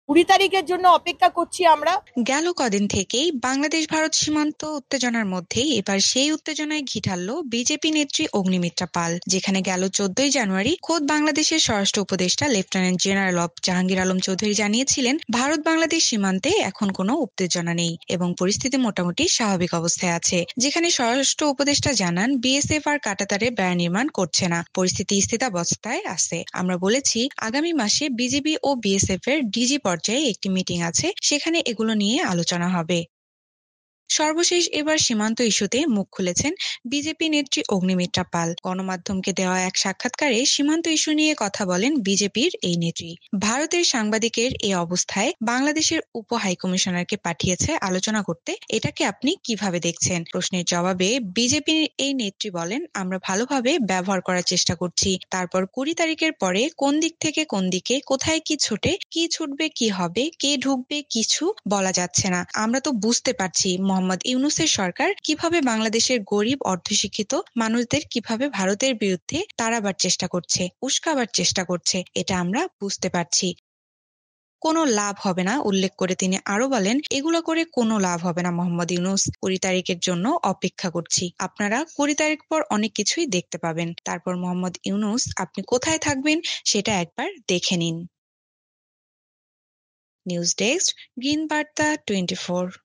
20 তারিখের জন্য অপেক্ষা করছি আমরা। গেল কদিন থেকেই বাংলাদেশ ভারত সীমান্ত উত্তেজনার মধ্যেই এবার সেই উত্তেজনায় ঘি ঢালল বিজেপি নেত্রী অগ্নিমিত্রা পাল, যেখানে গেল 14ই জানুয়ারি খোদ বাংলাদেশের স্বরাষ্ট্র উপদেষ্টা lieutenant general of Jahangir Alam Chowdhury জানিয়েছিলেন ভারত বাংলাদেশ সীমান্তে এখন কোনো উত্তেজনা নেই এবং পরিস্থিতি মোটামুটি স্বাভাবিক অবস্থায় আছে। যেখানে স্বরাষ্ট্র উপদেষ্টা জানান বিএসএফ আর কাঁটাতারে বেড়া নির্মাণ করছে না, পরিস্থিতি স্থিতাবস্থায় আছে। আমরা বলেছি আগামী মাসে বিজিবি ও বিএসএফ এর ডিজি পর্যায়ে একটি মিটিং আছে, সেখানে এগুলো নিয়ে আলোচনা হবে। সর্বশেষ এবার সীমান্ত ইস্যুতে মুখ খুলেছেন বিজেপি নেত্রী অগ্নিমিত্রা পাল। গণমাধ্যমকে দেওয়া এক সাক্ষাৎকারে সীমান্ত ইস্যু নিয়ে কথা বলেন বিজেপির এই নেত্রী। ভারতের সাংবাদিকের এই অবস্থায় বাংলাদেশের উপ হাইকমিশনারকে পাঠিয়েছে আলোচনা করতে, এটাকে আপনি কিভাবে দেখছেন? প্রশ্নের জবাবে বিজেপির এই নেত্রী বলেন, আমরা ভালোভাবে ব্যবহার করার চেষ্টা করছি। তারপর 20 তারিখের পরে কোন দিক থেকে কোন দিকে কোথায় কি ছুটে কি ছুটবে কি হবে কে ঢুকবে কিছু বলা যাচ্ছে না। আমরা তো বুঝতে পারছি মোহাম্মদ ইউনূসের সরকার কিভাবে বাংলাদেশের গরিব অর্ধশিক্ষিত মানুষদের কিভাবে ভারতের বিরুদ্ধে তাড়াবার চেষ্টা করছে, উস্কাবার চেষ্টা করছে, এটা আমরা বুঝতে পারছি। কোনো লাভ হবে না উল্লেখ করে তিনি আরো বলেন, এগুলো করে কোনো লাভ হবে না মোহাম্মদ ইউনূস, 20 তারিখের জন্য অপেক্ষা করছি। আপনারা 20 তারিখ পর অনেক কিছুই দেখতে পাবেন। তারপর মোহাম্মদ ইউনূস আপনি কোথায় থাকবেন সেটা একবার দেখে নিন। নিউজ ডেস্ক, গ্রিন বার্তা 24।